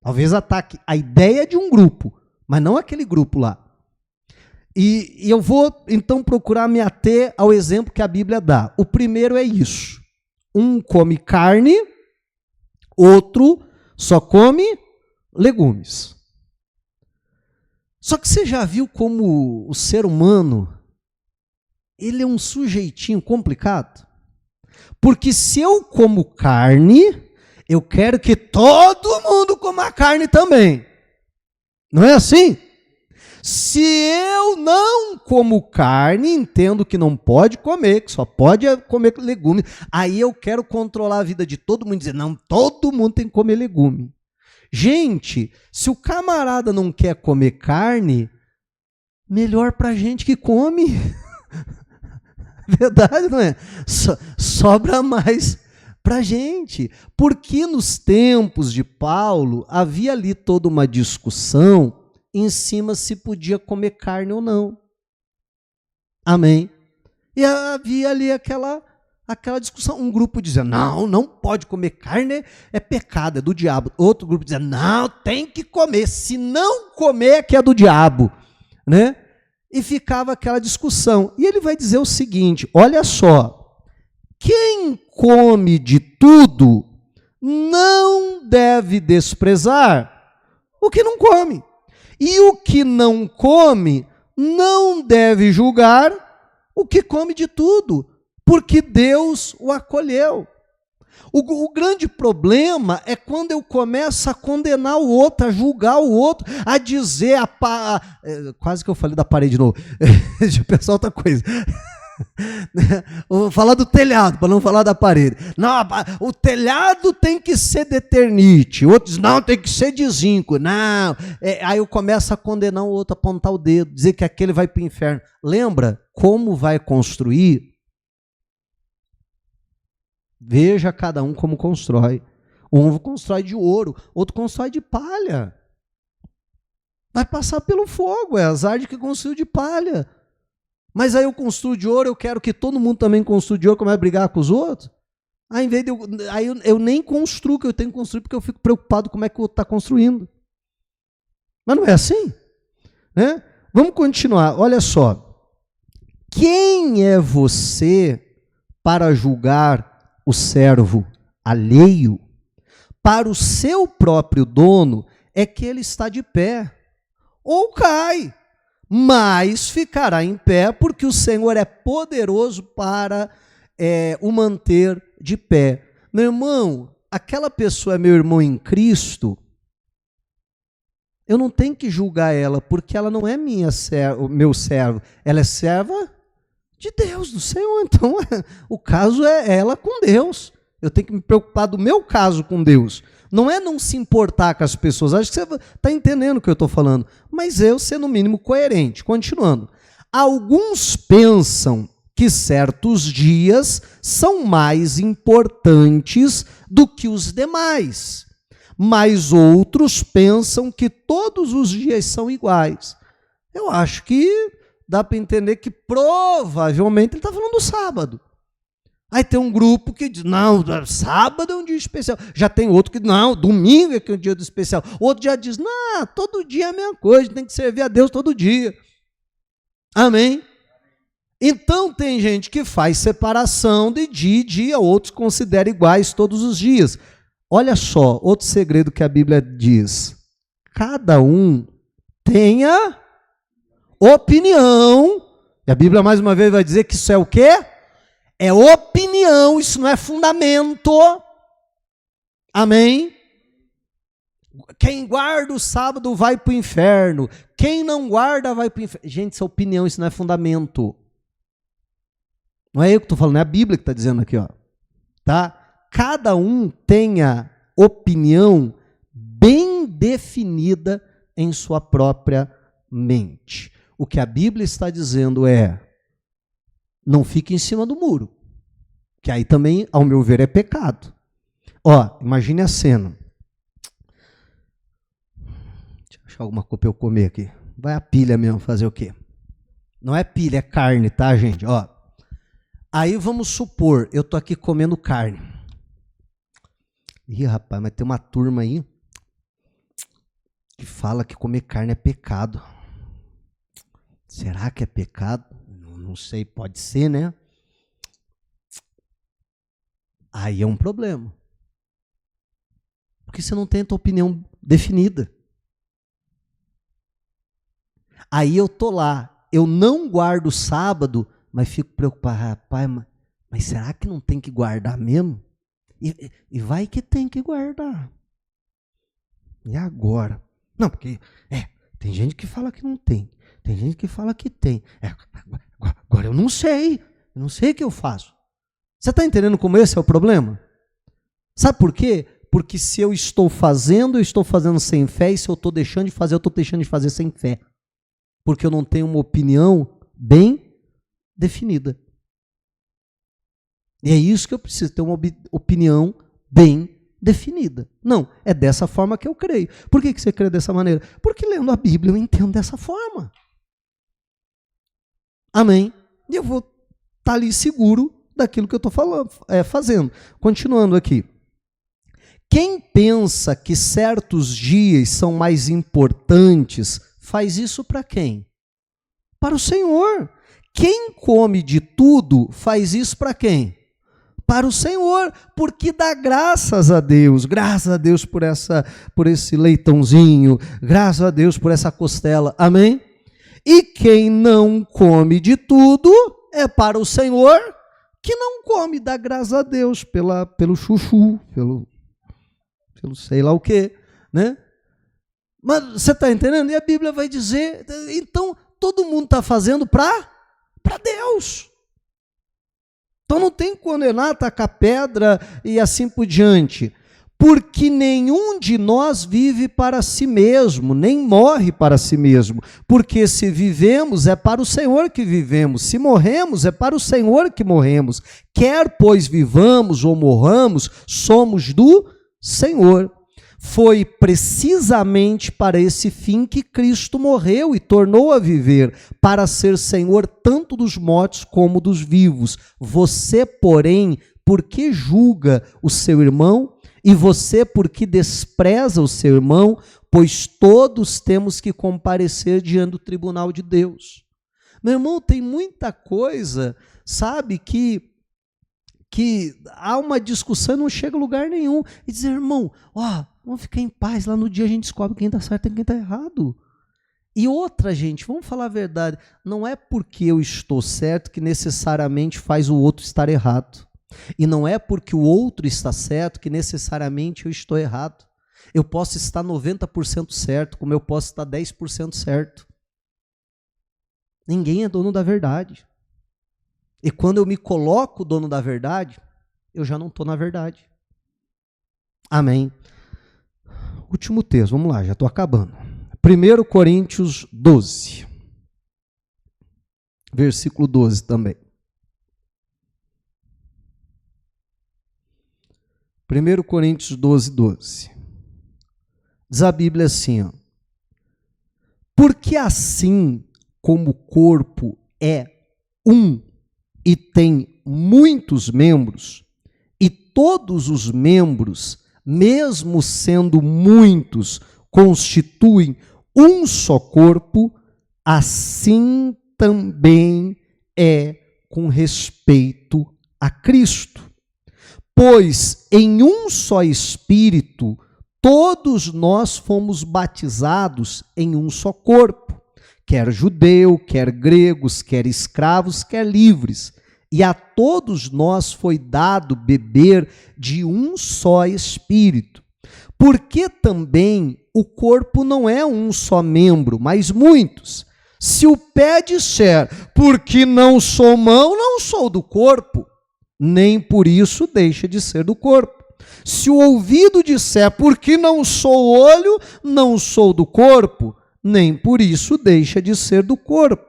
Talvez ataque a ideia de um grupo, mas não aquele grupo lá. E eu vou, então, procurar me ater ao exemplo que a Bíblia dá. O primeiro é isso. Um come carne, outro só come legumes. Só que você já viu como o ser humano, ele é um sujeitinho complicado? Porque se eu como carne, eu quero que todo mundo coma carne também. Não é assim? Se eu não como carne, entendo que não pode comer, que só pode comer legume, aí eu quero controlar a vida de todo mundo e dizer, não, todo mundo tem que comer legume. Gente, se o camarada não quer comer carne, melhor pra gente que come. Verdade, não é? Sobra mais pra gente. Porque nos tempos de Paulo, havia ali toda uma discussão em cima se podia comer carne ou não. Amém? E havia ali aquela discussão. Um grupo dizia, não pode comer carne, é pecado, é do diabo. Outro grupo dizia, não, tem que comer. Se não comer, é que é do diabo. Né? E ficava aquela discussão. E ele vai dizer o seguinte, olha só, quem come de tudo não deve desprezar o que não come. E o que não come não deve julgar o que come de tudo, porque Deus o acolheu. O grande problema é quando eu começo a condenar o outro, a julgar o outro, a dizer, quase que eu falei da parede de novo, deixa eu pensar outra coisa. Vou falar do telhado, para não falar da parede. Não, o telhado tem que ser de eternite. Outros, não, tem que ser de zinco. Não. Aí eu começo a condenar o outro, apontar o dedo, dizer que aquele vai para o inferno. Lembra como vai construir? Veja cada um como constrói. Um constrói de ouro, outro constrói de palha. Vai passar pelo fogo, é azar de que construiu de palha. Mas aí eu construo de ouro, eu quero que todo mundo também construa de ouro, como é brigar com os outros. Aí, em vez de eu nem construo o que eu tenho que construir, porque eu fico preocupado como é que o outro está construindo. Mas não é assim? Né? Vamos continuar, olha só. Quem é você para julgar o servo alheio? Para o seu próprio dono é que ele está de pé, ou cai, mas ficará em pé, porque o Senhor é poderoso para o manter de pé. Meu irmão, aquela pessoa é meu irmão em Cristo, eu não tenho que julgar ela, porque ela não é meu servo, ela é serva de Deus, do Senhor. Então, o caso é ela com Deus. Eu tenho que me preocupar do meu caso com Deus. Não é não se importar com as pessoas. Acho que você está entendendo o que eu estou falando. Mas eu ser, no mínimo, coerente. Continuando. Alguns pensam que certos dias são mais importantes do que os demais. Mas outros pensam que todos os dias são iguais. Eu acho que dá para entender que provavelmente ele está falando do sábado. Aí tem um grupo que diz, não, sábado é um dia especial. Já tem outro que, não, domingo é que é um dia do especial. Outro já diz, não, todo dia é a mesma coisa, tem que servir a Deus todo dia. Amém? Então tem gente que faz separação de dia e dia, outros consideram iguais todos os dias. Olha só, outro segredo que a Bíblia diz. Cada um tenha opinião. E a Bíblia mais uma vez vai dizer que isso é o quê? É opinião, isso não é fundamento. Amém? Quem guarda o sábado vai para o inferno. Quem não guarda vai para o inferno. Gente, isso é opinião, isso não é fundamento. Não é eu que estou falando, é a Bíblia que está dizendo aqui, ó. Tá? Cada um tem a opinião bem definida em sua própria mente. O que a Bíblia está dizendo é: não fique em cima do muro, que aí também, ao meu ver, é pecado. Ó, imagine a cena. Deixa eu achar alguma coisa para eu comer aqui. Vai a pilha mesmo, fazer o quê? Não é pilha, é carne, tá, gente? Ó. Aí vamos supor, eu tô aqui comendo carne. Ih, rapaz, mas tem uma turma aí que fala que comer carne é pecado. Será que é pecado? Não sei, pode ser, né? Aí é um problema. Porque você não tem a tua opinião definida. Aí eu tô lá, eu não guardo o sábado, mas fico preocupado, rapaz, mas será que não tem que guardar mesmo? E vai que tem que guardar. E agora? Não, porque tem gente que fala que não tem. Tem gente que fala que tem. Agora eu não sei. Eu não sei o que eu faço. Você está entendendo como esse é o problema? Sabe por quê? Porque se eu estou fazendo, eu estou fazendo sem fé. E se eu estou deixando de fazer, eu estou deixando de fazer sem fé. Porque eu não tenho uma opinião bem definida. E é isso que eu preciso, ter uma opinião bem definida. Não, é dessa forma que eu creio. Por que você crê dessa maneira? Porque lendo a Bíblia eu entendo dessa forma. Amém? E eu vou estar ali seguro daquilo que eu estou fazendo. Continuando aqui. Quem pensa que certos dias são mais importantes, faz isso para quem? Para o Senhor. Quem come de tudo, faz isso para quem? Para o Senhor, porque dá graças a Deus por esse leitãozinho, graças a Deus por essa costela, amém? E quem não come de tudo, é para o Senhor, que não come, dá graças a Deus pelo chuchu, pelo sei lá o quê, né? Mas você está entendendo? E a Bíblia vai dizer, então todo mundo está fazendo para Deus. Então não tem que condenar, tacar pedra e assim por diante. Porque nenhum de nós vive para si mesmo, nem morre para si mesmo. Porque se vivemos, é para o Senhor que vivemos. Se morremos, é para o Senhor que morremos. Quer, pois, vivamos ou morramos, somos do Senhor. Foi precisamente para esse fim que Cristo morreu e tornou a viver, para ser Senhor tanto dos mortos como dos vivos. Você, porém, por que julga o seu irmão? E você, por que despreza o seu irmão? Pois todos temos que comparecer diante do tribunal de Deus. Meu irmão, tem muita coisa, sabe, que há uma discussão e não chega a lugar nenhum. E dizer, irmão, vamos ficar em paz, lá no dia a gente descobre quem está certo e quem está errado. E outra, gente, vamos falar a verdade, não é porque eu estou certo que necessariamente faz o outro estar errado. E não é porque o outro está certo que necessariamente eu estou errado. Eu posso estar 90% certo, como eu posso estar 10% certo. Ninguém é dono da verdade. E quando eu me coloco dono da verdade, eu já não estou na verdade. Amém. Último texto, vamos lá, já estou acabando. 1 Coríntios 12. Versículo 12 também. 1 Coríntios 12, 12. Diz a Bíblia assim, ó. Porque assim como o corpo é um e tem muitos membros, e todos os membros, mesmo sendo muitos, constituem um só corpo, assim também é com respeito a Cristo. Pois em um só Espírito, todos nós fomos batizados em um só corpo, quer judeu, quer gregos, quer escravos, quer livres, E a todos nós foi dado beber de um só Espírito. Porque também o corpo não é um só membro, mas muitos. Se o pé disser, porque não sou mão, não sou do corpo, nem por isso deixa de ser do corpo. Se o ouvido disser, porque não sou olho, não sou do corpo, nem por isso deixa de ser do corpo.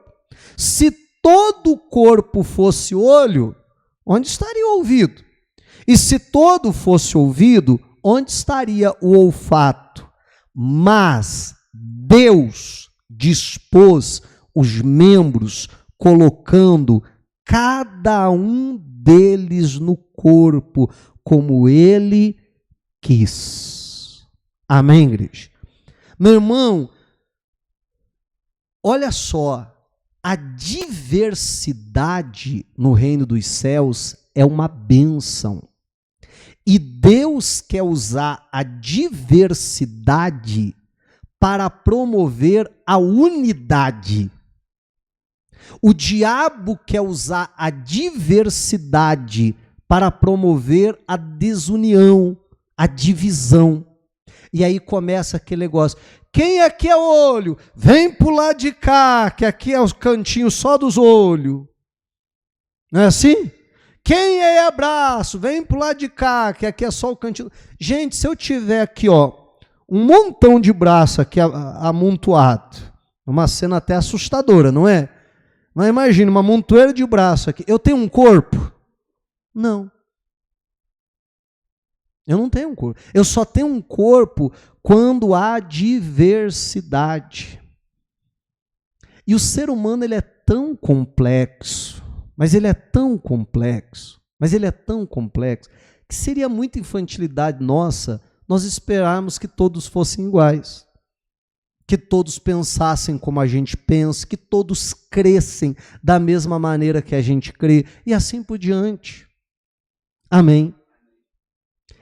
Se todo o corpo fosse olho, onde estaria o ouvido? E se todo fosse ouvido, onde estaria o olfato? Mas Deus dispôs os membros, colocando cada um deles no corpo, como Ele quis. Amém, igreja? Meu irmão, olha só, a diversidade no reino dos céus é uma bênção. E Deus quer usar a diversidade para promover a unidade. O diabo quer usar a diversidade para promover a desunião, a divisão. E aí começa aquele negócio. Quem aqui é olho? Vem pro lado de cá, que aqui é os cantinhos só dos olhos. Não é assim? Quem é braço? Vem pro lado de cá, que aqui é só o cantinho. Gente, se eu tiver aqui, ó, um montão de braço aqui amontoado, uma cena até assustadora, não é? Mas imagina, uma montoeira de braço aqui. Eu tenho um corpo? Não. Eu não tenho um corpo. Eu só tenho um corpo quando há diversidade. E o ser humano, ele é tão complexo, mas ele é tão complexo, que seria muita infantilidade nossa nós esperarmos que todos fossem iguais, que todos pensassem como a gente pensa, que todos crescem da mesma maneira que a gente crê, e assim por diante. Amém.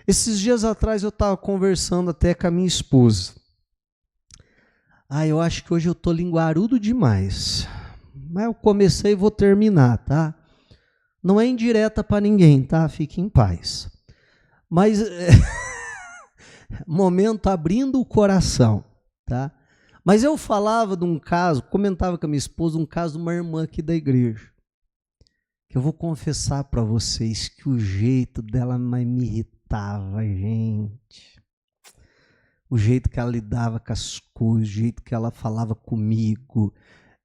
Esses dias atrás eu estava conversando até com a minha esposa. Eu acho que hoje eu estou linguarudo demais. Mas eu comecei e vou terminar, tá? Não é indireta para ninguém, tá? Fique em paz. Mas, momento abrindo o coração, tá? Mas eu falava de um caso, comentava com a minha esposa, um caso de uma irmã aqui da igreja. Que eu vou confessar para vocês que o jeito dela me irritava, gente. O jeito que ela lidava com as coisas, o jeito que ela falava comigo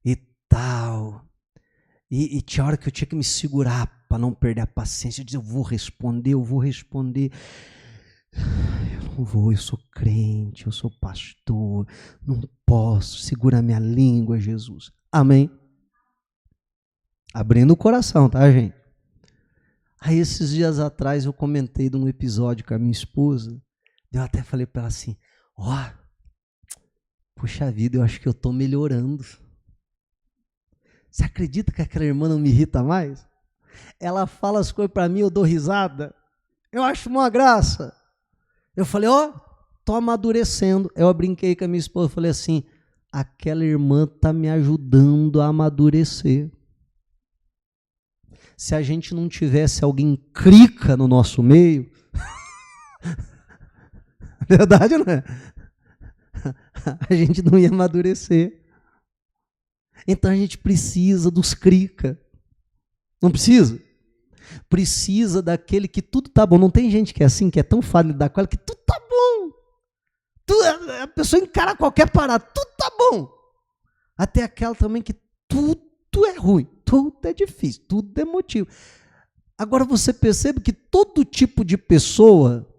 e tal. E tinha hora que eu tinha que me segurar para não perder a paciência. Eu dizia, eu vou responder. Eu não vou, eu sou crente, eu sou pastor, não posso, segura minha língua, Jesus. Amém? Abrindo o coração, tá, gente? Aí, esses dias atrás, eu comentei de um episódio com a minha esposa. Eu até falei para ela assim, puxa vida, eu acho que eu estou melhorando. Você acredita que aquela irmã não me irrita mais? Ela fala as coisas para mim, eu dou risada. Eu acho uma graça. Eu falei, estou amadurecendo. Eu brinquei com a minha esposa, falei assim, aquela irmã está me ajudando a amadurecer. Se a gente não tivesse alguém crica no nosso meio, verdade, não é? A gente não ia amadurecer. Então a gente precisa dos crica. Não precisa? Precisa daquele que tudo tá bom. Não tem gente que é assim, que é tão fácil de lidar com ela, que tudo tá bom. A pessoa encara qualquer parada, tudo tá bom. Até aquela também que tudo é ruim, tudo é difícil, tudo é motivo. Agora você percebe que todo tipo de pessoa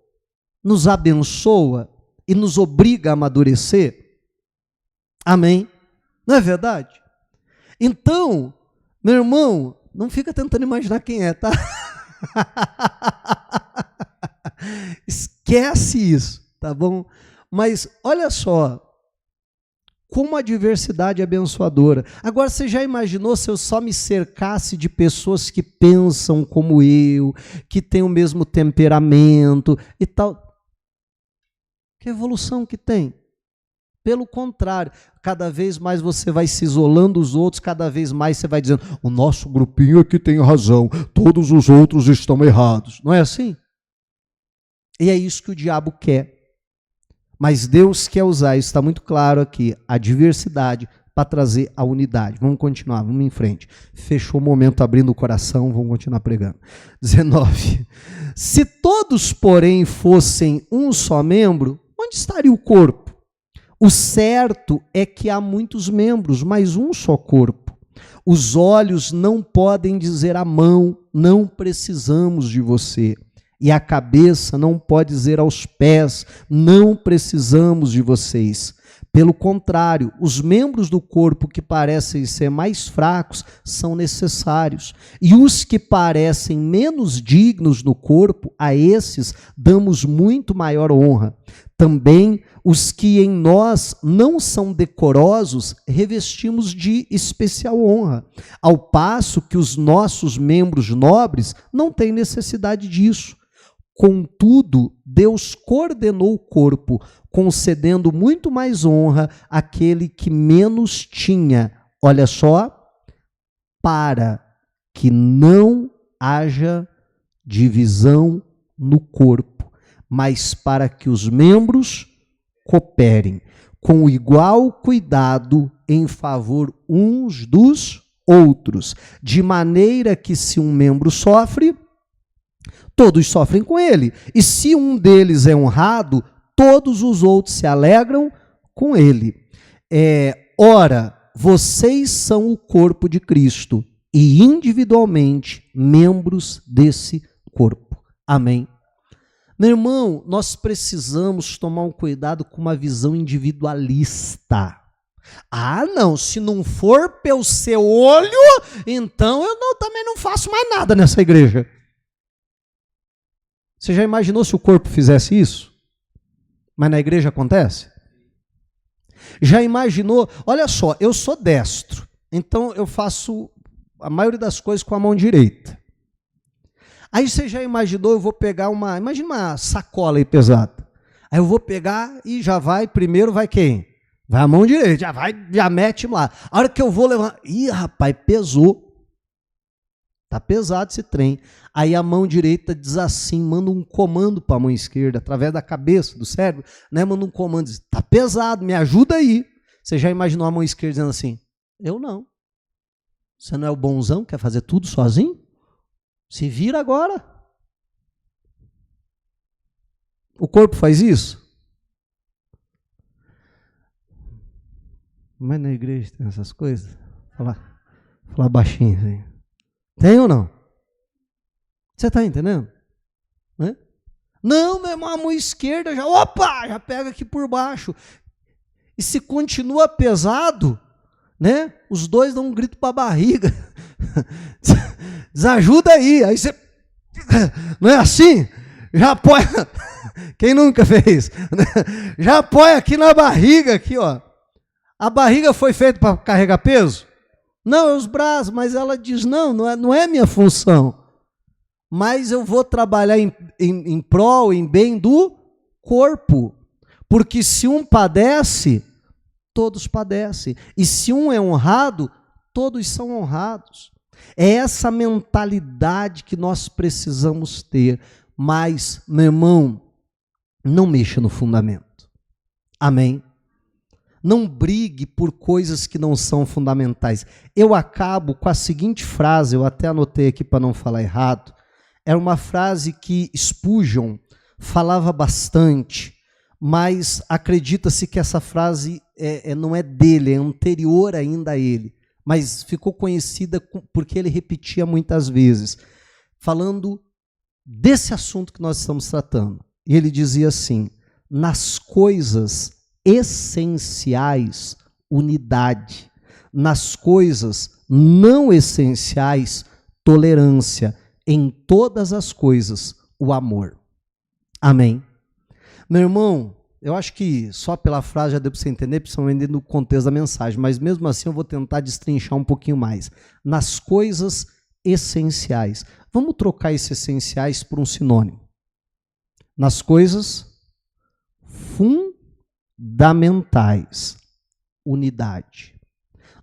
nos abençoa e nos obriga a amadurecer? Amém? Não é verdade? Então, meu irmão, não fica tentando imaginar quem é, tá? Esquece isso, tá bom? Mas olha só, como a diversidade é abençoadora. Agora, você já imaginou se eu só me cercasse de pessoas que pensam como eu, que têm o mesmo temperamento e tal? Que evolução que tem? Pelo contrário, cada vez mais você vai se isolando dos outros, cada vez mais você vai dizendo, o nosso grupinho aqui tem razão, todos os outros estão errados. Não é assim? E é isso que o diabo quer. Mas Deus quer usar, isso está muito claro aqui, a diversidade para trazer a unidade. Vamos continuar, vamos em frente. Fechou o momento abrindo o coração, vamos continuar pregando. 19. Se todos, porém, fossem um só membro, onde estaria o corpo? O certo é que há muitos membros, mas um só corpo. Os olhos não podem dizer à mão, não precisamos de você. E a cabeça não pode dizer aos pés, não precisamos de vocês. Pelo contrário, os membros do corpo que parecem ser mais fracos são necessários. E os que parecem menos dignos no corpo, a esses damos muito maior honra. Também os que em nós não são decorosos, revestimos de especial honra, ao passo que os nossos membros nobres não têm necessidade disso. Contudo, Deus coordenou o corpo, concedendo muito mais honra àquele que menos tinha. Olha só, para que não haja divisão no corpo, mas para que os membros cooperem com igual cuidado em favor uns dos outros, de maneira que se um membro sofre, todos sofrem com ele, e se um deles é honrado, todos os outros se alegram com ele. Ora, vocês são o corpo de Cristo, e individualmente membros desse corpo. Amém. Meu irmão, nós precisamos tomar um cuidado com uma visão individualista. Ah, não, se não for pelo seu olho, então eu também não faço mais nada nessa igreja. Você já imaginou se o corpo fizesse isso? Mas na igreja acontece? Já imaginou? Olha só, eu sou destro, então eu faço a maioria das coisas com a mão direita. Aí você já imaginou, eu vou pegar imagina uma sacola aí pesada. Aí eu vou pegar e já vai, primeiro vai quem? Vai a mão direita, já mete lá. A hora que eu vou levar, ih, rapaz, pesou. Tá pesado esse trem. Aí a mão direita diz assim, manda um comando para a mão esquerda, através da cabeça, do cérebro, né? Manda um comando, diz, tá pesado, me ajuda aí. Você já imaginou a mão esquerda dizendo assim, eu não. Você não é o bonzão, quer fazer tudo sozinho? Se vira agora. O corpo faz isso? Mas na igreja tem essas coisas? Falar baixinho assim. Tem ou não? Você está entendendo? Né? Não, meu irmão, a mão esquerda já pega aqui por baixo. E se continua pesado, né? Os dois dão um grito para a barriga. Desajuda aí. Aí você, não é assim? Já apoia. Quem nunca fez? Já apoia aqui na barriga, aqui, ó. A barriga foi feita para carregar peso? Não, é os braços, mas ela diz, não é minha função. Mas eu vou trabalhar em prol, em bem do corpo. Porque se um padece, todos padecem. E se um é honrado, todos são honrados. É essa mentalidade que nós precisamos ter. Mas, meu irmão, não mexa no fundamento. Amém? Não brigue por coisas que não são fundamentais. Eu acabo com a seguinte frase, eu até anotei aqui para não falar errado. Era uma frase que Spurgeon falava bastante, mas acredita-se que essa frase não é dele, é anterior ainda a ele. Mas ficou conhecida porque ele repetia muitas vezes, falando desse assunto que nós estamos tratando. E ele dizia assim, nas coisas essenciais, unidade. Nas coisas não essenciais, tolerância. Em todas as coisas, o amor. Amém? Meu irmão, eu acho que só pela frase já deu para você entender, principalmente no contexto da mensagem, mas mesmo assim eu vou tentar destrinchar um pouquinho mais. Nas coisas essenciais. Vamos trocar esses essenciais por um sinônimo. Nas coisas fundamentais. fundamentais. Unidade.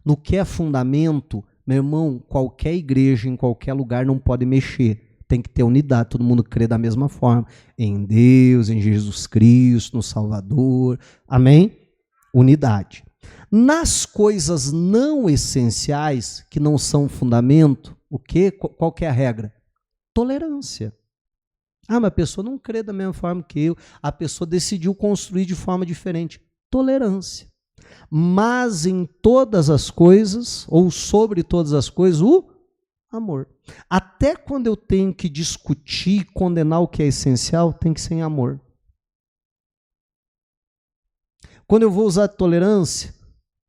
No que é fundamento, meu irmão, qualquer igreja, em qualquer lugar, não pode mexer. Tem que ter unidade, todo mundo crê da mesma forma. Em Deus, em Jesus Cristo, no Salvador. Amém? Unidade. Nas coisas não essenciais, que não são fundamento, o quê? Qual que é a regra? Tolerância. Ah, mas a pessoa não crê da mesma forma que eu. A pessoa decidiu construir de forma diferente. Tolerância. Mas em todas as coisas, ou sobre todas as coisas, o amor. Até quando eu tenho que discutir e condenar o que é essencial, tem que ser em amor. Quando eu vou usar tolerância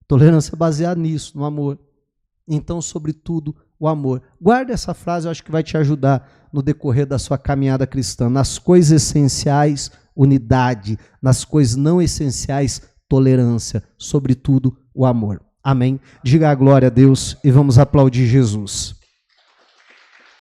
é baseada nisso, no amor. Então, sobretudo, o amor. Guarda essa frase, eu acho que vai te ajudar no decorrer da sua caminhada cristã. Nas coisas essenciais, unidade. Nas coisas não essenciais, tolerância. Sobretudo, o amor. Amém? Diga a glória a Deus e vamos aplaudir Jesus.